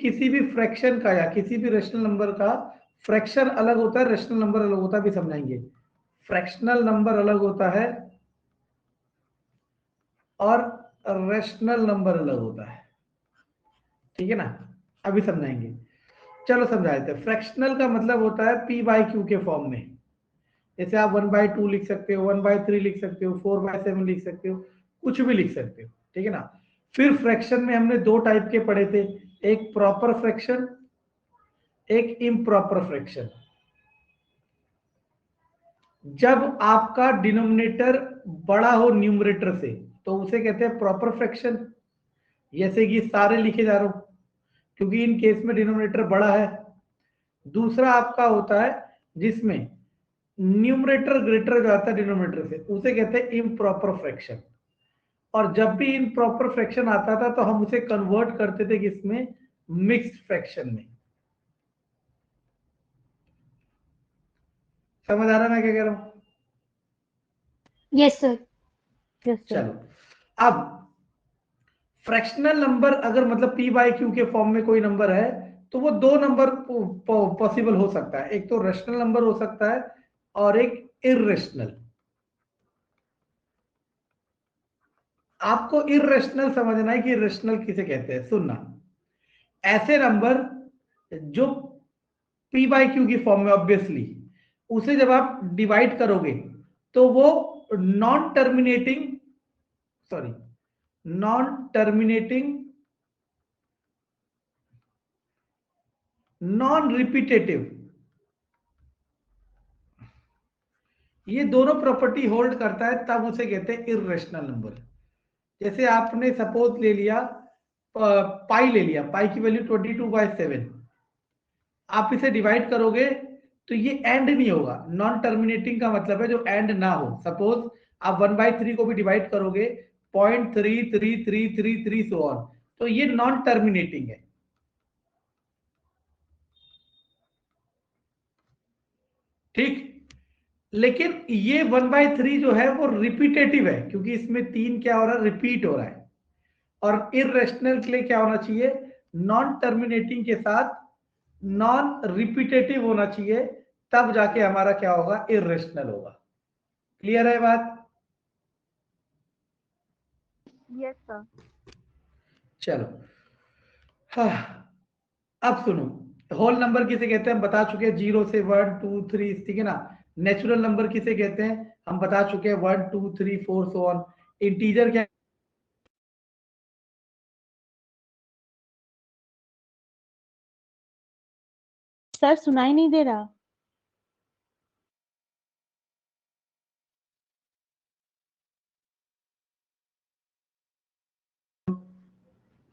किसी भी फ्रैक्शन का या किसी भी रेशनल नंबर का फ्रैक्शन अलग होता है, रेशनल नंबर अलग होता है, भी समझाएंगे। फ्रैक्शनल नंबर अलग होता है और रेशनल नंबर अलग होता है, ठीक है ना, अभी समझाएंगे। चलो समझा देते हैं। फ्रैक्शनल का मतलब होता है पी बाई क्यू के फॉर्म में, जैसे आप 1/2 लिख सकते हो, 1/3 लिख सकते हो, 4/7 लिख सकते हो, कुछ भी लिख सकते हो, ठीक है ना। फिर फ्रैक्शन में हमने दो टाइप के पढ़े थे, एक प्रॉपर फ्रैक्शन, एक इम्प्रॉपर फ्रैक्शन। जब आपका डिनोमिनेटर बड़ा हो न्यूमरेटर से तो उसे कहते हैं प्रॉपर फ्रैक्शन, जैसे कि सारे लिखे जा रहा हूं क्योंकि इन केस में डिनोमिनेटर बड़ा है। दूसरा आपका होता है जिसमें न्यूमरेटर ग्रेटर जाता है डिनोमिनेटर से, उसे कहते हैं इम्प्रॉपर फ्रैक्शन। और जब भी इम्प्रॉपर फ्रैक्शन आता था तो हम उसे कन्वर्ट करते थे किसमें, मिक्स्ड फ्रैक्शन में। समझ आ रहा है मैं क्या कह रहा हूं? Yes sir, yes sir. चलो, अब फ्रैक्शनल नंबर अगर मतलब पी बाई क्यू के फॉर्म में कोई नंबर है तो वो दो नंबर पॉसिबल हो सकता है, एक तो रेशनल नंबर हो सकता है और एक इररेशनल। आपको इररेशनल समझना है कि रेशनल किसे कहते हैं। सुनना, ऐसे नंबर जो पी बाई क्यू की फॉर्म में, ऑब्वियसली उसे जब आप डिवाइड करोगे तो वो non terminating, sorry, non terminating, non repetitive, ये दोनों प्रॉपर्टी होल्ड करता है, तब उसे कहते हैं इररेशनल नंबर। जैसे आपने सपोज ले लिया, पाई ले लिया, पाई की वैल्यू 22/7, आप इसे डिवाइड करोगे तो ये एंड नहीं होगा। नॉन टर्मिनेटिंग का मतलब है जो एंड ना हो। सपोज आप 1/3 को भी डिवाइड करोगे 0.3333 सो ऑन, तो ये नॉन टर्मिनेटिंग है, ठीक। लेकिन ये 1/3 जो है वो रिपीटेटिव है क्योंकि इसमें 3 क्या हो रहा है, रिपीट हो रहा है। और इररेशनल के लिए क्या होना चाहिए, नॉन टर्मिनेटिंग के साथ नॉन रिपीटेटिव होना चाहिए, तब जाके हमारा क्या होगा, इररेशनल होगा। क्लियर है बात? Yes sir. चलो, हाँ, अब सुनो, होल नंबर किसे कहते हैं हम बता चुके हैं, 0 से 1 2 3, ठीक है ना। नेचुरल नंबर किसे कहते हैं हम बता चुके हैं, 1 2 3 4 सो ऑन। इंटीजर क्या, सर सुनाई नहीं दे रहा।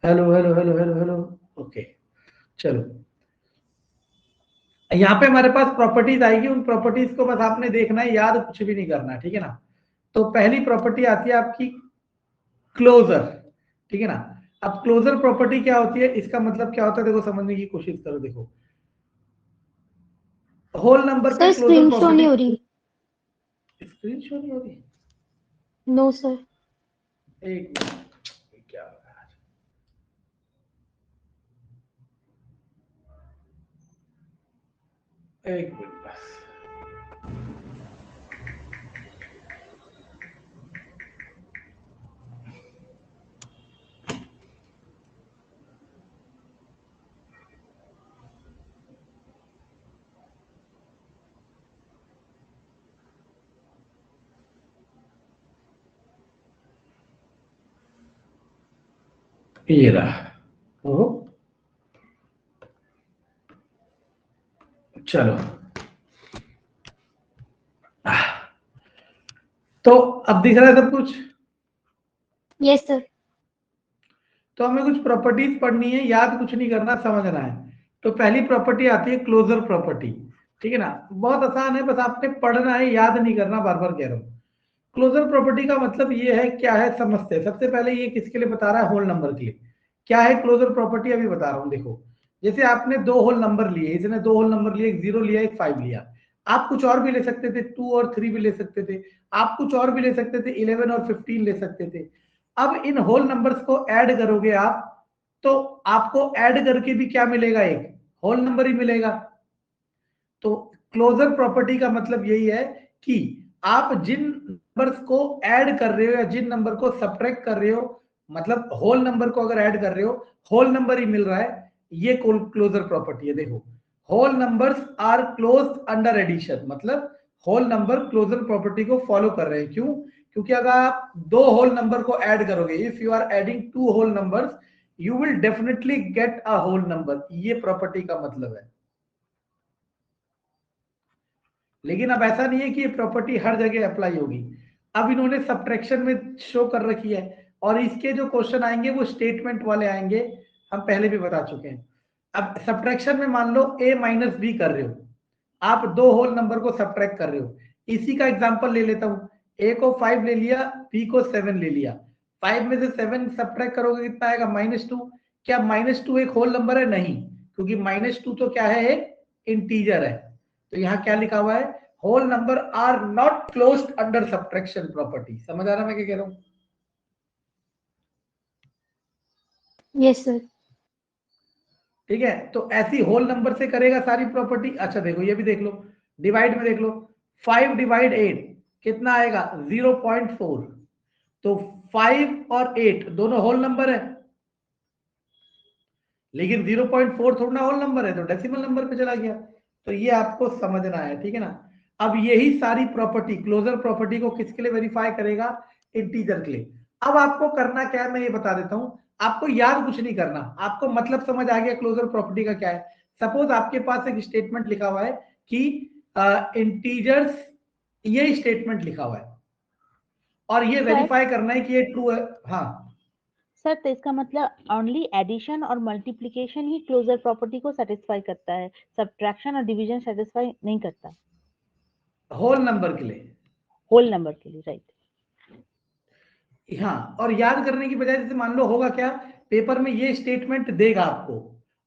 Hello hello hello hello hello, okay. चलो, यहाँ पे हमारे पास प्रॉपर्टीज आएगी, उन प्रॉपर्टीज को बस आपने देखना है, याद कुछ भी नहीं करना, ठीक है ना। तो पहली प्रॉपर्टी आती है आपकी क्लोजर, ठीक है ना। अब क्लोजर प्रॉपर्टी क्या होती है, इसका मतलब क्या होता है, देखो समझने की कोशिश करो। देखो, होल नंबर पे सर क्लोजर स्क्रीन शो नहीं प्रॉपर्टी, हो रही। स्क्रीन शो नहीं हो रही, नो सर। एक मिनट, क्या हो रहा है, एक मिनट बस। ये रहा, ओहो, चलो। तो अब दिख रहा है सब कुछ। Yes sir. तो हमें कुछ प्रॉपर्टीज पढ़नी है, याद कुछ नहीं करना, समझना है। तो पहली प्रॉपर्टी आती है क्लोजर प्रॉपर्टी, ठीक है ना। बहुत आसान है, बस आपने पढ़ना है, याद नहीं करना, बार बार कह रहा हूं। क्लोजर प्रॉपर्टी का मतलब ये है, क्या है समझते हैं। सबसे पहले ये किसके लिए बता रहा है, होल नंबर के लिए। क्या है क्लोजर प्रॉपर्टी, अभी बता रहा हूं। देखो, जैसे आपने दो होल नंबर लिए, इसने दो होल नंबर लिए, एक 0 लिया, एक 5 लिया। आप कुछ और भी ले सकते थे, 2 और 3 भी ले सकते थे, आप कुछ और भी ले सकते थे, 11 और 15 ले सकते थे। अब इन होल नंबर्स को ऐड करोगे आप, तो आपको ऐड करके भी क्या मिलेगा, एक होल नंबर ही मिलेगा। तो क्लोजर प्रॉपर्टी का मतलब यही है कि आप जिन नंबर्स को ऐड कर रहे हो या जिन नंबर को सब्ट्रैक्ट कर रहे हो, मतलब होल नंबर को अगर ऐड कर रहे हो, होल नंबर ही मिल रहा है, ये क्लोजर प्रॉपर्टी है। देखो, whole numbers are close under addition, मतलब होल नंबर क्लोजर प्रॉपर्टी को फॉलो कर रहे हैं। क्यों? क्योंकि अगर आप दो होल नंबर को ऐड करोगे, if you are adding two whole numbers, you will definitely get a whole number, ये प्रॉपर्टी का मतलब है। लेकिन अब ऐसा नहीं है कि ये प्रॉपर्टी हर जगह अप्लाई होगी। अब इन्होंने सब्ट्रैक्शन में शो कर रखी है, और इसके जो क्वेश्चन आएंगे वो स्टेटमेंट वाले आएंगे, हम पहले भी बता चुके हैं। अब सब्ट्रैक्शन में मान लो a माइनस बी कर रहे हो, आप दो होल नंबर को सब्ट्रैक्ट कर रहे हो। इसी का एग्जांपल ले लेता हूं, a को 5 ले लिया, b को 7 ले लिया। 5 में से 7 सब्ट्रैक्ट करोगे कितना आएगा, -2। क्या -2 एक होल नंबर है? नहीं, क्योंकि -2 तो क्या है, एक इंटीजर है। तो यहाँ क्या लिखा हुआ है, whole number are not closed under subtraction property. समझ आ रहा मैं क्या कह रहा हूं? Yes sir. ठीक है, तो ऐसी होल नंबर से करेगा सारी प्रॉपर्टी। अच्छा देखो, ये भी देख लो, डिवाइड में देख लो, 5 डिवाइड 8 कितना आएगा, 0.4। तो 5 और 8 दोनों होल नंबर है, लेकिन 0.4 थोड़ा होल नंबर है, तो डेसिमल नंबर पे चला गया। तो ये आपको समझना है, ठीक है ना। अब यही सारी प्रॉपर्टी, क्लोजर प्रॉपर्टी को किसके लिए वेरीफाई करेगा, इंटीजर के लिए। अब आपको करना क्या है मैं ये बता देता हूं, आपको याद कुछ नहीं करना, आपको मतलब समझ आ गया क्लोजर प्रॉपर्टी का क्या है। सपोज आपके पास एक स्टेटमेंट लिखा हुआ है कि इंटीजर्स, ये स्टेटमेंट लिखा हुआ है, और ये वेरीफाई करना है कि ये ट्रू है। हाँ सर, तो इसका मतलब ओनली एडिशन और मल्टीप्लिकेशन ही क्लोजर प्रॉपर्टी को सेटिस्फाई करता है, सब्ट्रैक्शन और डिवीजन सेटिस्फाई नहीं करता होल नंबर के लिए, होल नंबर के लिए, राइट। हाँ। और याद करने की बजाय, जैसे मान लो होगा क्या, पेपर में ये स्टेटमेंट देगा आपको,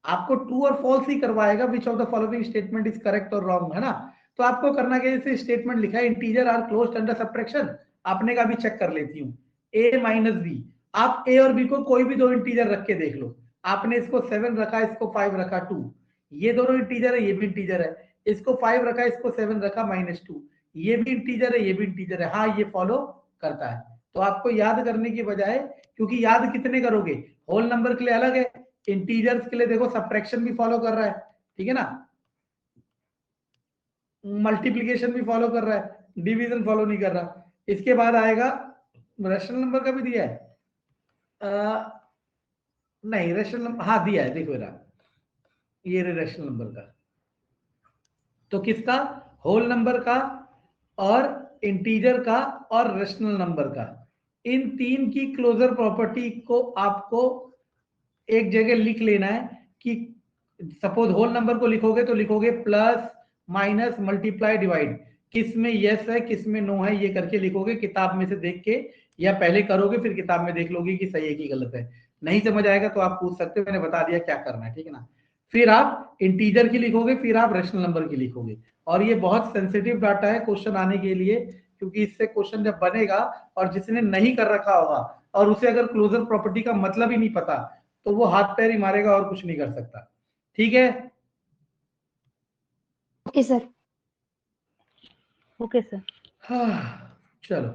आपको ट्रू और फॉल्स ही करवाएगा, which of the following statement is correct और रॉन्ग, है ना। तो आपको करना क्या, जैसे स्टेटमेंट लिखा है integer are closed under subtraction, आपने का भी चेक कर लेती हूँ, a माइनस बी। आप a और b को कोई भी दो इंटीजर रख के देख लो, आपने इसको 7 रखा, इसको 5 रखा, 2, ये दोनों इंटीजर है, ये भी इंटीजर है। इसको 5 रखा, इसको 7 रखा, -2, ये भी इंटीजर है, ये भी इंटीजर है। हाँ, ये फॉलो करता है। तो आपको याद करने की बजाय, क्योंकि याद कितने करोगे, होल नंबर के लिए अलग है, इंटीजर्स के लिए देखो सब्ट्रैक्शन भी फॉलो कर रहा है, ठीक है ना, मल्टीप्लिकेशन भी फॉलो कर रहा है, डिवीजन फॉलो नहीं कर रहा। इसके बाद आएगा, रेशनल नंबर का भी दिया है, नहीं रेशनल नंबर, हाँ दिया है, देखो रहा, ये रेशनल नंबर का। तो किसका, होल नंबर का, और इंटीजर का, और रेशनल नंबर का, इन तीन की क्लोजर प्रॉपर्टी को आपको एक जगह लिख लेना है कि सपोज होल नंबर को लिखोगे तो लिखोगे प्लस माइनस मल्टीप्लाई डिवाइड, किस में यस है किस में नो है, ये करके लिखोगे किताब में से देख के, या पहले करोगे फिर किताब में देख लोगे कि सही है कि गलत है। नहीं समझ आएगा तो आप पूछ सकते हो, मैंने बता दिया क्या करना है, ठीक है ना। फिर आप इंटीजर की लिखोगे, फिर आप रेशनल नंबर की लिखोगे। और ये बहुत सेंसिटिव डाटा है क्वेश्चन आने के लिए, क्योंकि इससे क्वेश्चन जब बनेगा, और जिसने नहीं कर रखा होगा और उसे अगर क्लोजर प्रॉपर्टी का मतलब ही नहीं पता, तो वो हाथ पैर ही मारेगा और कुछ नहीं कर सकता, ठीक है। Okay sir. Okay sir. हाँ, चलो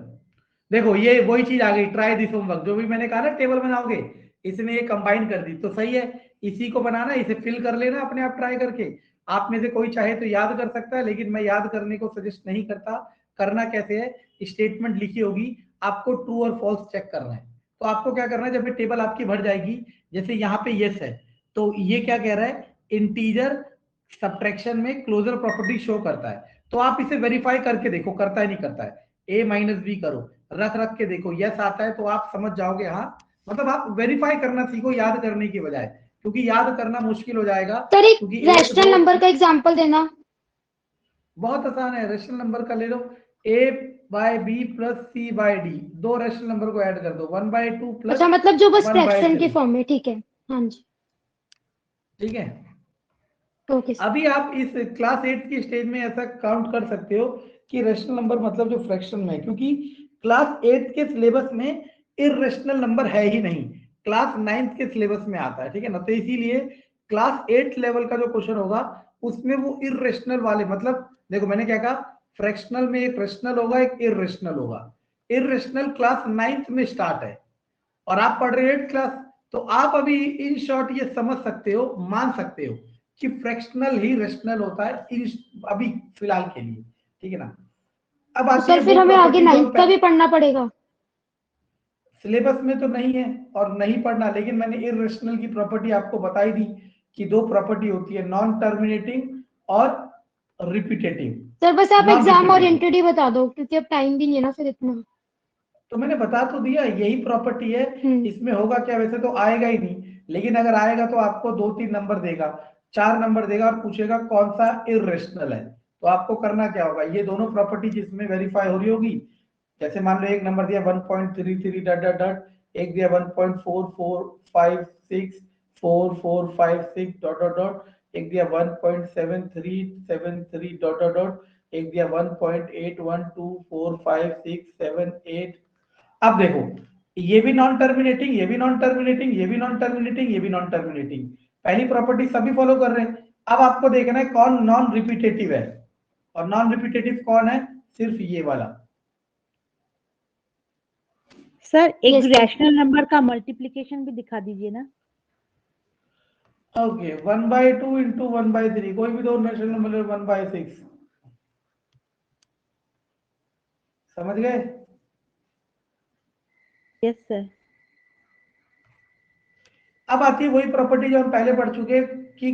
देखो, ये वही चीज आ गई, ट्राई दिस होमवर्क, जो भी मैंने कहा ना टेबल बनाओगे, इसने ये कंबाइन कर दी, तो सही है। इसी को बनाना, इसे फिल कर लेना अपने आप ट्राई करके। आप में से कोई चाहे तो याद कर सकता है, लेकिन मैं याद करने को सजेस्ट नहीं करता। करना कैसे है, स्टेटमेंट लिखी होगी, आपको ट्रू और फॉल्स चेक करना है। तो आपको क्या करना है, जब ये टेबल आपकी भर जाएगी, जैसे यहाँ पे यस है, तो ये क्या कह रहा है, इंटीजर सब्ट्रैक्शन में क्लोजर प्रॉपर्टी शो करता है। तो आप इसे वेरीफाई करके देखो करता है नहीं करता है, a माइनस बी करो, रख रख के देखो, यस आता है तो आप समझ जाओगे। हाँ, मतलब आप वेरीफाई करना सीखो याद करने की बजाय, क्योंकि याद करना मुश्किल हो जाएगा। सर, एक क्योंकि एक रैशनल दो, नंबर का एग्जांपल देना। बहुत आसान है, रेशनल नंबर का ले लो, a by B plus C by D, दो रेशनल नंबर को ऐड कर दो, 1/2 प्लस अच्छा, मतलब जो बस फ्रैक्शन के 1/3, फॉर्म में, ठीक है। हाँ जी। ठीक है। Okay sir. अभी आप इस क्लास 8 की स्टेज में ऐसा काउंट कर सकते हो कि रेशनल नंबर मतलब जो फ्रैक्शन में है, क्योंकि क्लास 8 के सिलेबस में इरेशनल नंबर है ही नहीं। क्लास 9th के सिलेबस में आता है, ठीक है ना। तो इसीलिए क्लास 8 लेवल का जो क्वेश्चन होगा उसमें वो इरेशनल वाले, मतलब देखो मैंने क्या कहा, फ्रैक्शनल में एक रेशनल होगा, एक इरेशनल होगा। इरेशनल क्लास 9th में स्टार्ट है और आप पढ़ रहे हो 8th क्लास, तो आप अभी इन शॉर्ट ये समझ सकते हो, मान सकते हो कि फ्रैक्शनल ही रेशनल होता है अभी फिलहाल के लिए, ठीक है ना। अब तो आती है सर वो फिर हमें आगे प्रॉपर्टी जो 9th का भी पढ़ना पड़ेगा? सिलेबस में तो नहीं है और नहीं पढ़ना, लेकिन मैंने इरेशनल की प्रॉपर्टी आपको बताई दी कि दो प्रॉपर्टी होती है, नॉन टर्मिनेटिंग और रिपीटेटिव। सर बस आप नॉन एग्जाम रिपीटेटिव ओरिएंटेड ही बता दो, क्योंकि अब टाइम भी नहीं है ना फिर इतना। तो मैंने बता तो दिया, यही प्रॉपर्टी है। हम्म। इसमें होगा क्या, वैसे तो आएगा ही नहीं, लेकिन अगर आएगा तो आपको 2-3 नंबर देगा, 4 नंबर देगा और पूछेगा कौन सा इरेशनल है। तो आपको करना क्या होगा, ये दोनों प्रॉपर्टी जिसमें वेरीफाई हो रही होगी, जैसे मान लो एक नंबर दिया 1.33 डॉट डॉट डॉट, एक दिया 1.44564456 डॉट डॉट डॉट, एक दिया 1.7373 डॉट डॉट डॉट, एक दिया 1.81245678। अब देखो, ये भी नॉन टर्मिनेटिंग, ये भी नॉन टर्मिनेटिंग, ये भी नॉन टर्मिनेटिंग, ये भी नॉन टर्मिनेटिंग, पहली प्रॉपर्टी सभी फॉलो कर रहे हैं। अब आपको देखना है कौन नॉन रिपीटेटिव है, और नॉन रिपीटेटिव कौन है, सिर्फ ये वाला। सर एक Yes, sir. रैशनल नंबर का मल्टीप्लिकेशन भी दिखा दीजिए ना। ओके, 1/2 इंटू 1/3, कोई भी दो रैशनल नंबर 1/6, समझ गए। Yes sir. अब आती है वही प्रॉपर्टी जो हम पहले पढ़ चुके हैं कि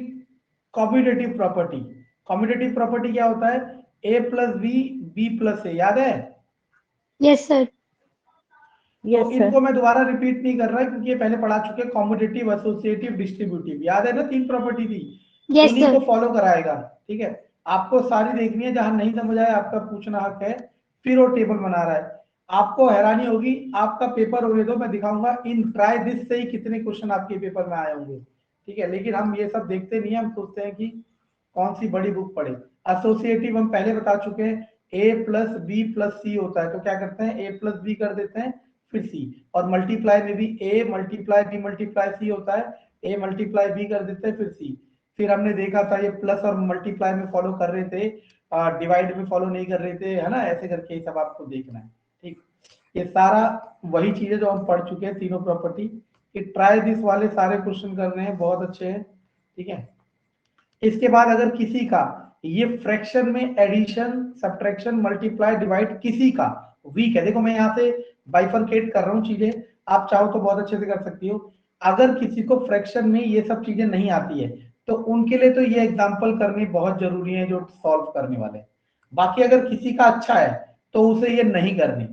कॉम्यूटेटिव प्रॉपर्टी। कॉम्यूटेटिव प्रॉपर्टी क्या होता है, a प्लस बी प्लस ए, याद है। Yes sir. तो यस सर। इनको मैं दोबारा रिपीट नहीं कर रहा क्योंकि ये पहले पढ़ा चुके हैं, कॉम्यूटेटिव, एसोसिएटिव, डिस्ट्रीब्यूटिव, याद है ना, 3 प्रॉपर्टी थी। यस इन्हीं सर। को फॉलो कराएगा, ठीक है। आपको सारी देखनी है, जहां नहीं समझ आए आपका पूछना हक है। फिर वो टेबल बना रहा है, आपको हैरानी होगी, आपका पेपर होने दो, मैं दिखाऊंगा इन ट्राई दिस से ही कितने क्वेश्चन आपके पेपर में आए होंगे, ठीक है। लेकिन हम ये सब देखते नहीं है, हम सोचते हैं कि कौन सी बड़ी बुक पढ़े। एसोसिएटिव हम पहले बता चुके हैं, ए प्लस बी प्लस सी होता है, तो क्या करते हैं, ए प्लस बी कर देते हैं फिर सी। और मल्टीप्लाई में भी A multiply B multiply C होता है, ए मल्टीप्लाई बी कर देते हैं फिर सी। फिर हमने देखा था ये प्लस और मल्टीप्लाई में फॉलो कर रहे थे, डिवाइड में फॉलो नहीं कर रहे थे, है ना, ऐसे करके ये सब आपको देखना है, ठीक। ये सारा वही चीज है जो हम पढ़ चुके हैं, तीनों प्रॉपर्टी। ये ट्राई दिस वाले सारे क्वेश्चन कर रहे हैं, बहुत अच्छे हैं, ठीक है। इसके बाद अगर किसी का ये फ्रैक्शन में एडिशन सब्ट्रैक्शन मल्टीप्लाई डिवाइड किसी का वीक है, देखो मैं यहाँ से बाइफरकेट कर रहा हूँ चीजें, आप चाहो तो बहुत अच्छे से कर सकती हो। अगर किसी को फ्रैक्शन में ये सब चीजें नहीं आती है तो उनके लिए तो ये एग्जाम्पल करनी बहुत जरूरी है जो सॉल्व करने वाले। बाकी अगर किसी का अच्छा है तो उसे ये नहीं करनी,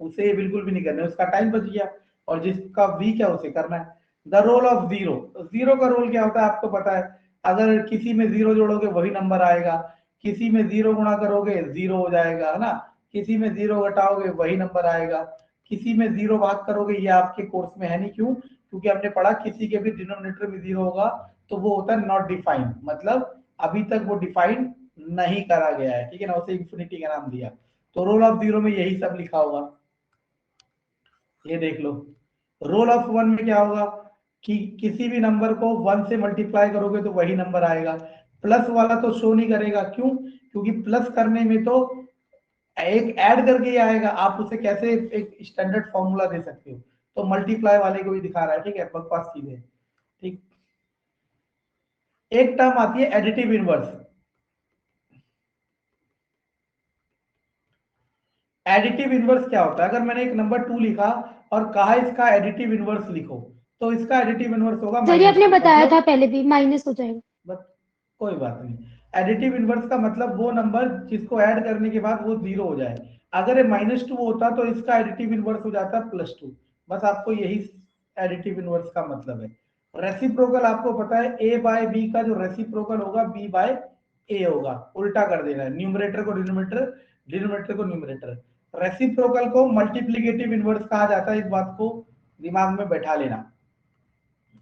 उसे ये बिल्कुल भी नहीं करनी, उसका टाइम बच गया। और जिसका वीक है उसे करना है। The role of zero, zero का रोल क्या होता है आपको पता है, अगर किसी में जीरो जोड़ोगे वही नंबर आएगा, किसी में जीरो गुणा करोगे जीरो हो जाएगा, है ना, किसी में जीरो घटाओगे वही नंबर आएगा, किसी में जीरो भाग करोगे, ये आपके कोर्स में है नहीं, क्यों, क्योंकि हमने पढ़ा किसी के भी डिनोमिनेटर में जीरो होगा तो वो होता है नॉट डिफाइंड, मतलब अभी तक वो डिफाइंड नहीं करा गया है, ठीक है ना, उसे इंफिनिटी का नाम दिया। तो रोल ऑफ जीरो में यही सब लिखा होगा, ये देख लो। रोल ऑफ वन में क्या होगा कि किसी भी नंबर को वन से मल्टीप्लाई करोगे तो वही नंबर आएगा। प्लस वाला तो शो नहीं करेगा, क्यों, क्योंकि प्लस करने में तो एक ऐड करके ही आएगा, आप उसे कैसे एक स्टैंडर्ड फॉर्मूला दे सकते हो। तो मल्टीप्लाई वाले को ही दिखा रहा है, ठीक है, बकवास चीज है, ठीक। एक टर्म आती है एडिटिव इनवर्स। एडिटिव इनवर्स क्या होता है, अगर मैंने एक नंबर 2 लिखा और कहा इसका एडिटिव इनवर्स लिखो, तो इसका एडिटिव इनवर्स होगा सर ये आपने -2, बताया था मतलब पहले भी, माइनस हो जाएगा। बस कोई बात नहीं। एडिटिव इनवर्स का मतलब वो नंबर जिसको ऐड करने के बाद वो जीरो हो जाए। अगर ये -2 होता तो इसका एडिटिव इनवर्स हो जाता +2। बस आपको यही एडिटिव इनवर्स का मतलब है। रेसिप्रोकल आपको पता है, a बाय b का जो रेसिप्रोकल होगा b बाय a होगा, उल्टा कर देना है, न्यूमरेटर को डिनोमिनेटर, डिनोमिनेटर को न्यूमरेटर। रेसिप्रोकल को मल्टीप्लिकेटिव इनवर्स कहा जाता है, इस बात को दिमाग में बैठा लेना,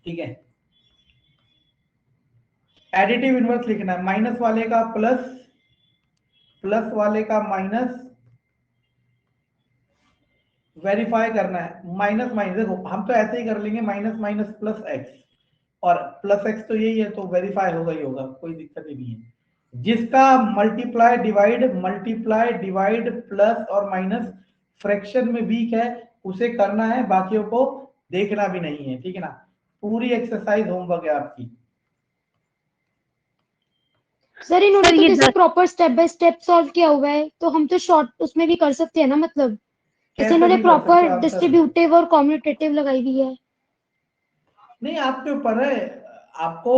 ठीक है। एडिटिव इनवर्स लिखना है, माइनस वाले का प्लस, प्लस वाले का माइनस, वेरीफाई करना है, माइनस माइनस, देखो हम तो ऐसे ही कर लेंगे, माइनस माइनस प्लस एक्स, और प्लस एक्स तो यही है, तो वेरीफाई होगा ही होगा, कोई दिक्कत ही नहीं है। जिसका मल्टीप्लाई डिवाइड प्लस और माइनस फ्रैक्शन में वीक है उसे करना है, बाकियों को देखना भी नहीं है, ठीक है ना। पूरी एक्सरसाइज होमवर्क है आपकी। सर इन्होंने सर तो ये जैसे proper step by step solve किया हुआ है, तो हम तो शॉर्ट उसमें भी कर सकते हैं ना, मतलब जैसे कैसे इन्होंने नहीं कर सकते प्रॉपर आंसर? डिस्ट्रीब्यूटिव और कॉम्यूटेटिव लगाई हुई है। नहीं, आपके ऊपर है, आपको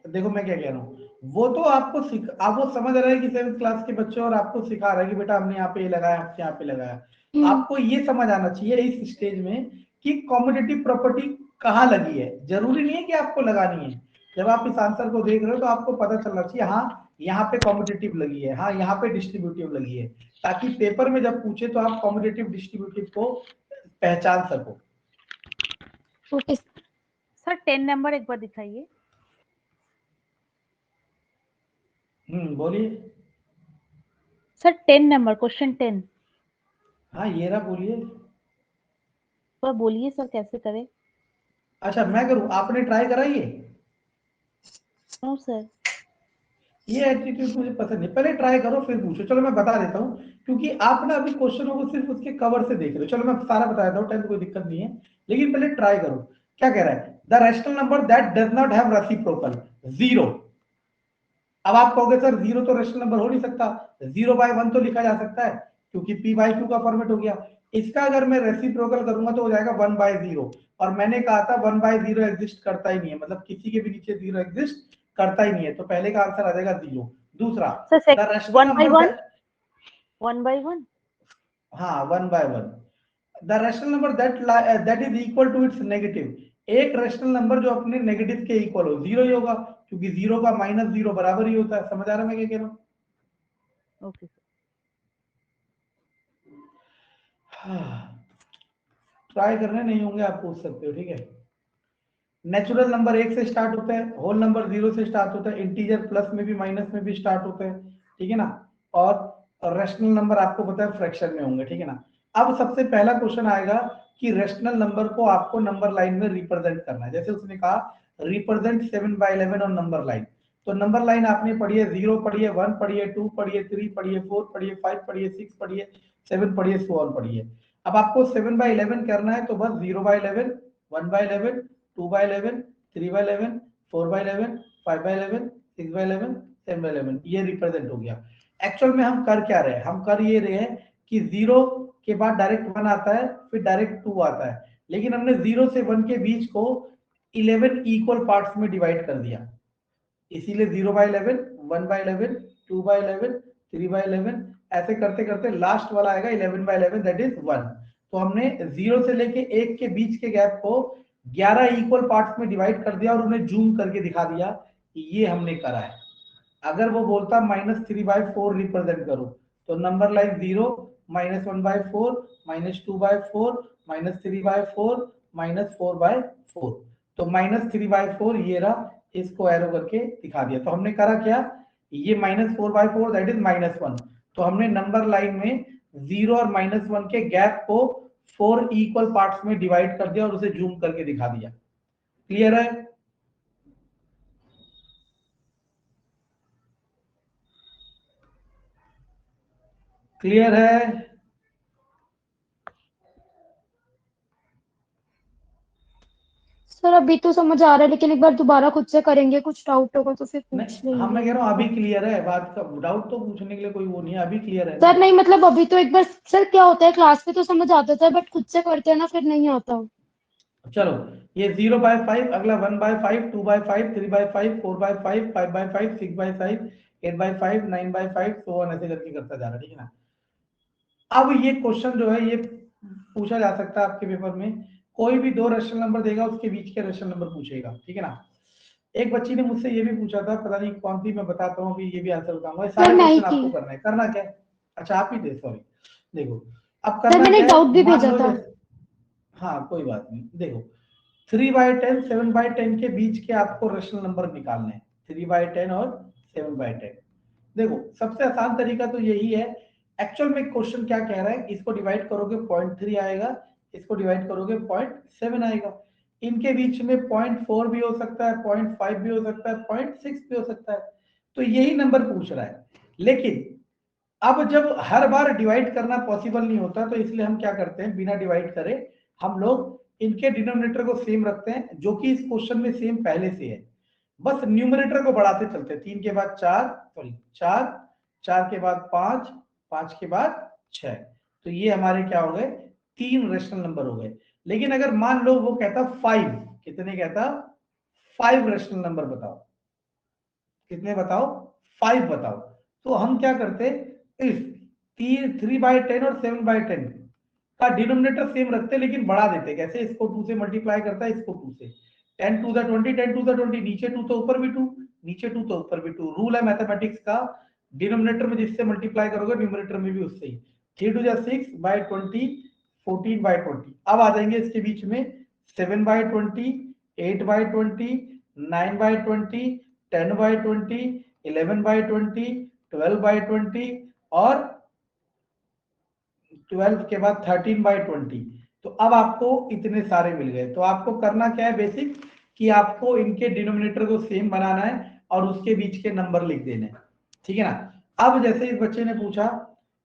देखो मैं क्या कह रहा हूँ, वो तो आपको आप वो समझ रहे हैं कि 7th क्लास के बच्चे, और आपको सिखा रहा है कि बेटा हमने यहाँ पे ये लगाया, आपने यहाँ पे लगाया। आपको ये समझ आना चाहिए इस स्टेज में कि कॉम्पिटिटिव प्रॉपर्टी कहाँ लगी है। जरूरी नहीं है कि आपको लगानी है, जब आप इस आंसर को देख रहे हो तो आपको पता चलना चाहिए हाँ यहाँ पे कॉम्पिटिटिव लगी है, हाँ यहाँ पे डिस्ट्रीब्यूटिव लगी है, ताकि पेपर में जब पूछे तो आप कॉम्पिटिटिव डिस्ट्रीब्यूटिव को पहचान सको। ओके सर 10 नंबर एक बार दिखाइए। बोलिए। Sir 10 number, question 10। हाँ ये रहा, बोलिए। सर बोलिए सर कैसे करें। अच्छा मैं करूं, आपने ट्राई करा ये? No sir. ये एटीट्यूड मुझे पसंद नहीं, पहले ट्राई करो फिर पूछो। चलो मैं बता देता हूँ, क्योंकि आप ना अभी क्वेश्चनों को सिर्फ उसके कवर से देख रहे हो। चलो मैं सारा बता देता हूँ, टेंथ कोई दिक्कत नहीं है, लेकिन पहले ट्राई करो। क्या कह रहा है? The rational number that does not have reciprocal, zero. अब आप कहोगे सर जीरो तो रैशनल नंबर हो नहीं सकता, 0/1 तो लिखा जा सकता है, क्योंकि p/q का फॉर्मेट हो गया। इसका अगर मैं रेसिप्रोकल करूंगा तो हो जाएगा 1/0, और मैंने कहा था 1/0 एग्जिस्ट करता ही नहीं है, मतलब किसी के भी नीचे 0 एग्जिस्ट करता ही नहीं है, तो पहले का आंसर आ जाएगा 0। दूसरा, sir the rational 1 by number 1, 1 by 1। हाँ 1/1, the rational number that is equal to its negative. एक रैशनल नंबर जो अपने नेगेटिव के इक्वल हो, जीरो ही होगा, क्योंकि जीरो का -0 बराबर ही होता है। समझ आ रहा है मैं क्या कह रहा हूँ? Okay sir. ट्राई करने नहीं होंगे आप पूछ सकते हो, ठीक है। नेचुरल नंबर 1 से स्टार्ट होता है, होल नंबर 0 से स्टार्ट होता है, इंटीजर प्लस में भी माइनस में भी स्टार्ट होता है, ठीक है ना। और रेशनल नंबर आपको पता है फ्रैक्शन में होंगे, ठीक है ना। अब सबसे पहला क्वेश्चन आएगा कि रेशनल नंबर को आपको नंबर लाइन में रिप्रेजेंट करना है। जैसे उसने कहा रिप्रेजेंट 7/11 ऑन नंबर लाइन, तो नंबर लाइन आपने पढ़ी है, 0 पढ़ी है, 1 पढ़ी है, 2 पढ़ी है, 3 पढ़ी है, 4 पढ़ी है, 5 पढ़ी है, 6 पढ़ी है, 7 पढ़ी है, सो ऑन पढ़ी है। अब आपको 7/11 करना है, तो बस 0/11, 1/11, 2/11, 3/11, 4/11, 5/11, 6/11, 7/11, ये रिप्रेजेंट हो गया। एक्चुअल में हम कर क्या रहे हैं? हम कर ये रहे हैं कि 0 के बाद डायरेक्ट 1 आता है, फिर डायरेक्ट 2 आता है, लेकिन हमने 0 से 1 के बीच को 11 इक्वल पार्ट्स में डिवाइड कर दिया, इसीलिए 0/11, 1/11, 2/11, 3/11, ऐसे करते करते लास्ट वाला आएगा 11/11, दैट इज 1। तो हमने 0 से लेके 1 के बीच के गैप को 11 इक्वल पार्ट्स में डिवाइड कर दिया और उन्हें जूम करके दिखा दिया कि ये हमने करा है। अगर वो बोलता -3/4 रिप्रेजेंट करो, तो नंबर लाइन 0, -1/4, -2/4, -3/4, -4/4, तो -3/4 ये रहा, इसको एरो करके दिखा दिया। तो हमने करा क्या, ये -4/4 दैट इज -1, तो हमने नंबर लाइन में 0 और -1 के गैप को 4 इक्वल पार्ट्स में डिवाइड कर दिया और उसे जूम करके दिखा दिया। क्लियर है? क्लियर है? सर अभी तो समझ आ रहा है, लेकिन एक बार दोबारा खुद से करेंगे, कुछ डाउट होगा तो फिर पूछ नहीं, हाँ मैं लेंगे। कह रहा हूँ अभी क्लियर है बात का, डाउट तो पूछने के लिए कोई वो नहीं है, अभी क्लियर है ना। सर नहीं, मतलब अभी तो एक बार, सर क्या होता है क्लास में तो समझ आता था, बट खुद से करते हैं ना फिर नहीं आता। चलो, ये 0/5, अगला 1/5, 2/5, 3/5, 4/5, 5/5, 6/5, 8/5, 9/5, so on, ऐसे करके करता जा रहा है, ठीक है ना। अब ये क्वेश्चन जो है ये पूछा जा सकता है आपके पेपर में, कोई भी दो रेशनल नंबर देगा, उसके बीच के रेशनल नंबर पूछेगा, ठीक है ना। एक बच्ची ने मुझसे ये भी पूछा था, पता नहीं कौन थी, मैं बताता हूँ अभी, ये भी आंसर बताऊंगा। ये सर सारे मैं ही क्वेश्चन थी। आपको करना है। करना क्या है? अच्छा आप ही थे, सॉरी। देखो, अब सर करना मैंने क्या एक है, डाउट भी मान भेजा लो था। जैसे, हाँ कोई बात नहीं, देखो 3/10, 7/10 के बीच के आपको रेशनल नंबर निकालने हैं, 3/10 और 7/10। देखो सबसे आसान तरीका तो यही है, एक्चुअल में क्वेश्चन क्या कह रहा है, इसको डिवाइड करोगे 0.3 आएगा, इसको डिवाइड करोगे 0.7 आएगा, इनके बीच में 0.4 भी हो सकता है, 0.5 भी हो सकता है, 0.6 भी हो सकता है, तो यही नंबर पूछ रहा है। लेकिन अब जब हर बार डिवाइड करना पॉसिबल नहीं होता, तो इसलिए हम क्या करते हैं, बिना डिवाइड करे हम लोग इनके डिनोमिनेटर को सेम रखते हैं, जो कि इस क्वेश्चन में सेम पहले से है, बस न्यूमरेटर को बढ़ाते चलते हैं। 3 के बाद 4, सॉरी 4, 4 के बाद 5, 5 के बाद 6, तो ये हमारे क्या हो गए, 3 रेशनल नंबर हो गए। लेकिन अगर मान लो वो कहता 5, कितने कहता, 5 रेशनल नंबर बताओ, कितने बताओ, 5 बताओ, तो हम क्या करते, इस 3/10 और 7/10 का डिनोमिनेटर सेम रखते, लेकिन बढ़ा देते। कैसे, इसको 2 से मल्टीप्लाई करता है, इसको 2 से, 10 टू द 20, 10 टू द 20, नीचे 2 तो ऊपर भी 2, नीचे 2 तो ऊपर भी 2। रूल है मैथमेटिक्स का, डिनोमिनेटर में जिससे मल्टीप्लाई करोगे न्यूमरेटर में भी उससे ही। 3 टू द 6/20, 14/20। अब आ जाएंगे इसके बीच में 7/20, 8/20, 9/20, 10/20, 11/20, 12/20 और 12 के बाद 13/20। तो अब आपको इतने सारे मिल गए। तो आपको करना क्या है बेसिक, कि आपको इनके डिनोमिनेटर को सेम बनाना है और उसके बीच के नंबर लिख देने हैं, ठीक है ना। अब जैसे इस बच्चे ने पूछा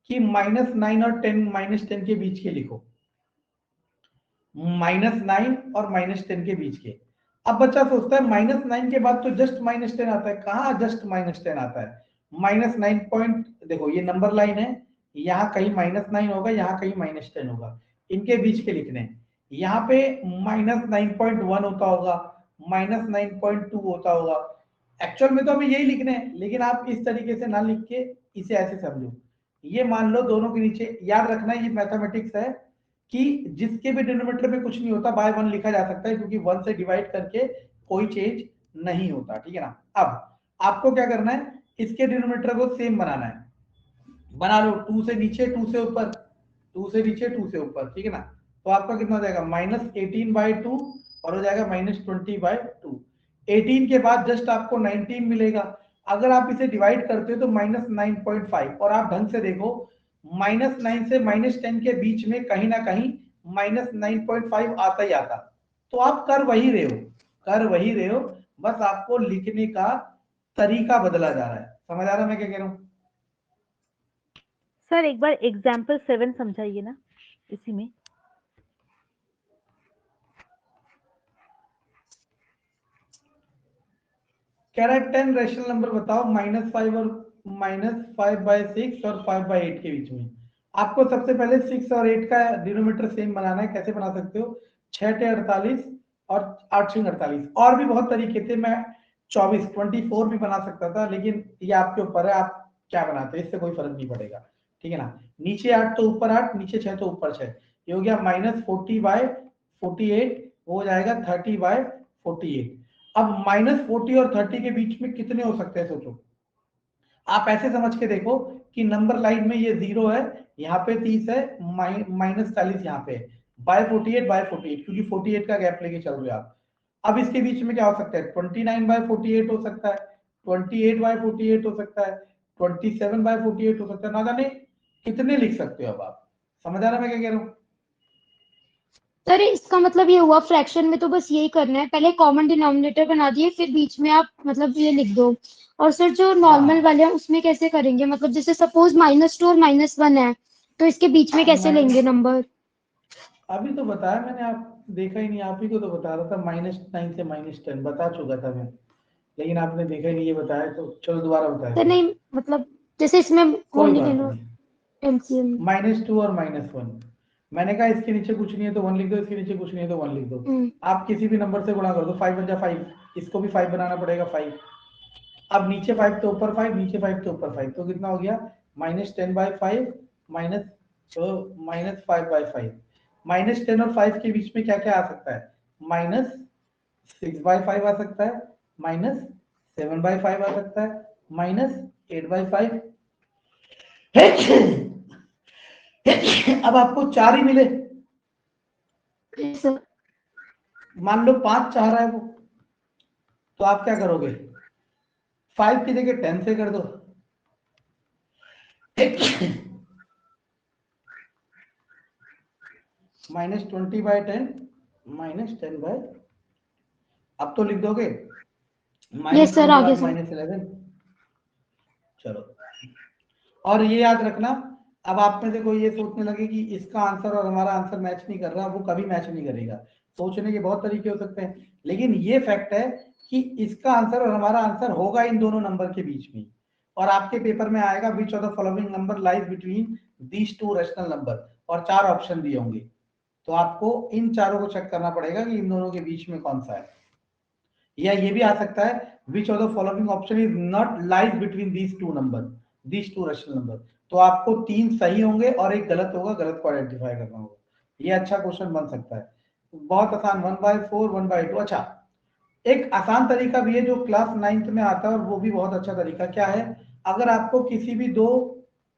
कि -9 और 10, -10 के बीच के लिखो, -9 और -10 के बीच के। अब बच्चा सोचता है -9 के बाद तो जस्ट -10 आता है, कहाँ जस्ट -10 आता है, -9 पॉइंट, देखो ये नंबर लाइन है, यहाँ कहीं -9 होगा, यहाँ कहीं -10 होगा, इनके बीच के लिखने हैं। यहाँ पे -9.1 होता होगा, -9.2 होता होगा, एक्चुअल में तो हमें यही लिखने हैं, लेकिन आप इस तरीके से ना लिख के इसे ऐसे समझो। ये मान लो दोनों के नीचे, याद रखना ये मैथमेटिक्स है कि जिसके भी डिनोमिनेटर में कुछ नहीं होता बाय 1 लिखा जा सकता है, क्योंकि 1 से डिवाइड करके कोई चेंज नहीं होता, ठीक है ना। अब आपको क्या करना है, इसके डिनोमिनेटर को सेम बनाना है, बना लो, 2 से नीचे 2 से ऊपर, 2 से नीचे 2 से ऊपर, ठीक है ना। तो आपका कितना हो जाएगा, -18/2 और हो जाएगा -20/2। 18 के बाद जस्ट आपको 19 मिलेगा। अगर आप इसे डिवाइड करते हो तो -9.5, और आप ढंग से देखो -9 से -10 के बीच में कहीं ना कहीं -9.5 आता ही आता। तो आप कर वही रहे हो, कर वही रहे हो, बस आपको लिखने का तरीका बदला जा रहा है। समझ आ रहा है मैं क्या कह रहा हूँ। सर एक बार एग्जाम्पल 7 समझाइए ना इसी में। कह रहा है 10 रेशनल नंबर बताओ -5 और -5/6 और 5/8 के बीच में। आपको सबसे पहले 6 और 8 का डिनोमिनेटर सेम बनाना है। कैसे बना सकते हो, 6 48 और 8 48, और भी बहुत तरीके थे, मैं 24 भी बना सकता था, लेकिन ये आपके ऊपर है, आप क्या बनाते हैं, इससे कोई फर्क नहीं पड़ेगा, ठीक है ना। नीचे 8 तो ऊपर 8, नीचे 6 तो ऊपर 6, ये हो गया -40/48, वो हो जाएगा 30/48। अब -40 और 30 के बीच में कितने हो सकते हैं सोचो। आप ऐसे समझ के देखो कि नंबर लाइन में ये 0 है, यहाँ पे 30 है, -40 यहाँ पे है, बाय 48, क्योंकि 48 का गैप लेके चल रहे हो आप। अब इसके बीच में क्या हो सकता है, 29/48 हो सकता है, 28/48 हो सकता है, 27/48 हो सकता है, ना जाने कितने लिख सकते हो। अब आप समझ आ रहा है मैं क्या कह रहा हूँ। सर इसका मतलब ये हुआ फ्रैक्शन में तो बस यही करना है, पहले कॉमन डिनोमिनेटर बना दिए, फिर बीच में आप मतलब ये लिख दो। और सर जो नॉर्मल हाँ, वाले हैं उसमें कैसे करेंगे, मतलब जैसे सपोज -2 और -1 है, तो इसके बीच में कैसे मैं लेंगे नंबर। अभी तो बताया मैंने, आप देखा ही नहीं, आप ही को तो बता रहा था, -9 से -10 बता चुका था मैं, लेकिन आपने देखा ही नहीं, ये बताया तो चलो दोबारा बताया सर फिर। नहीं मतलब जैसे इसमें वो कोई नहीं बात लेना नहीं, एलसीएम। -2 और -1, मैंने कहा इसके नीचे कुछ नहीं है तो 1 लिख दो, इसके नीचे कुछ नहीं है तो 1 लिख दो। आप किसी भी नंबर से गुणा कर दो, 5 बन जा 5, इसको भी 5 बनाना पड़ेगा 5। अब नीचे 5 तो ऊपर 5, नीचे 5 तो ऊपर 5, तो कितना हो गया, -10/5 माइनस -5/5। -10 और 5 के बीच में क्या क्या आ सकता है, -6/5 आ सकता है, -7/5 आ सकता है, -8/5। अब आपको 4 ही मिले, सर मान लो 5 चाह रहा है वो, तो आप क्या करोगे, 5 की जगह 10 से कर दो। -20/10 -10/, अब तो लिख दोगे यस सर, आगे -20/11। सर। चलो, और ये याद रखना, अब आप में से कोई ये सोचने लगे कि इसका आंसर और हमारा आंसर मैच नहीं कर रहा, वो कभी मैच नहीं करेगा। सोचने के बहुत तरीके हो सकते हैं, लेकिन ये फैक्ट है कि इसका आंसर और हमारा आंसर होगा इन दोनों नंबर के बीच में। और आपके पेपर में आएगा which of the following number lies between these two rational number, और 4 ऑप्शन दिए होंगे, तो आपको इन चारों को चेक करना पड़ेगा कि इन दोनों के बीच में कौन सा है। या ये भी आ सकता है which of the following option is not lies between these two number, these two rational number, तो आपको 3 सही होंगे और एक गलत होगा, गलत को आइडेंटिफाई करना होगा। ये अच्छा क्वेश्चन बन सकता है, बहुत आसान। 1/4 1/2। अच्छा, एक आसान तरीका भी है जो क्लास 9th में आता है, और वो भी बहुत अच्छा तरीका। क्या है, अगर आपको किसी भी दो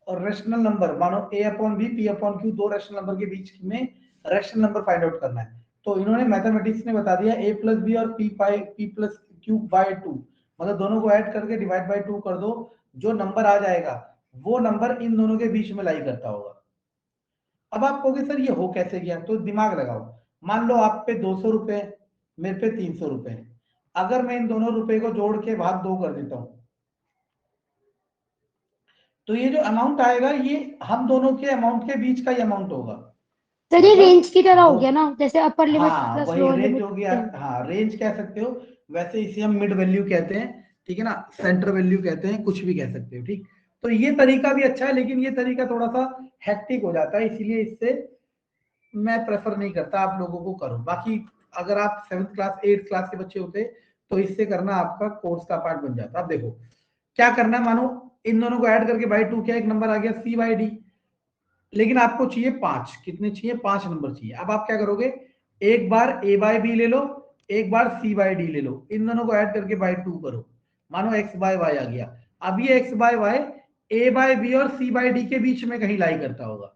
रैशनल नंबर, मानो a/b p/q, दो रैशनल नंबर के बीच में रैशनल नंबर फाइंड आउट करना है, तो इन्होंने मैथमेटिक्स ने बता दिया a+b और p+q/2, मतलब दोनों को ऐड करके डिवाइड बाय 2 कर दो, जो नंबर आ जाएगा वो नंबर इन दोनों के बीच में लाई करता होगा। अब आप कहोगे सर ये हो कैसे गया, तो दिमाग लगाओ। मान लो आप पे 200 रुपए, मेरे पे 300 रुपए है, अगर मैं इन दोनों रुपए को जोड़ के भाग 2 कर देता हूं, तो ये जो अमाउंट आएगा ये हम दोनों के अमाउंट के बीच का ही अमाउंट होगा। सर ये मतलब रेंज की तरह हो दो, गया ना, जैसे अपर लिमिट हाँ प्लस वही लोअर रेंज लिमिट। हो गया। हाँ रेंज कह सकते हो, वैसे इसे हम मिड वैल्यू कहते हैं, ठीक है ना, सेंटर वैल्यू कहते हैं, कुछ भी कह सकते हो, ठीक। तो ये तरीका भी अच्छा है, लेकिन ये तरीका थोड़ा सा हेक्टिक हो जाता है, इसीलिए इससे मैं प्रेफर नहीं करता आप लोगों को करो। बाकी अगर आप 7th क्लास 8th क्लास के बच्चे होते तो इससे करना आपका कोर्स का पार्ट बन जाता। अब देखो क्या करना है, मानो इन दोनों को ऐड करके बाई 2 क्या, एक नंबर आ गया c/d, लेकिन आपको चाहिए 5, कितने चाहिए, 5 नंबर चाहिए। अब आप क्या करोगे, एक बार a/b ले लो, एक बार c/d ले लो, इन दोनों को ऐड करके बाई 2 करो, मानो x/y आ गया। अब ये x/y a/b और c/d के बीच में कहीं लाई करता होगा,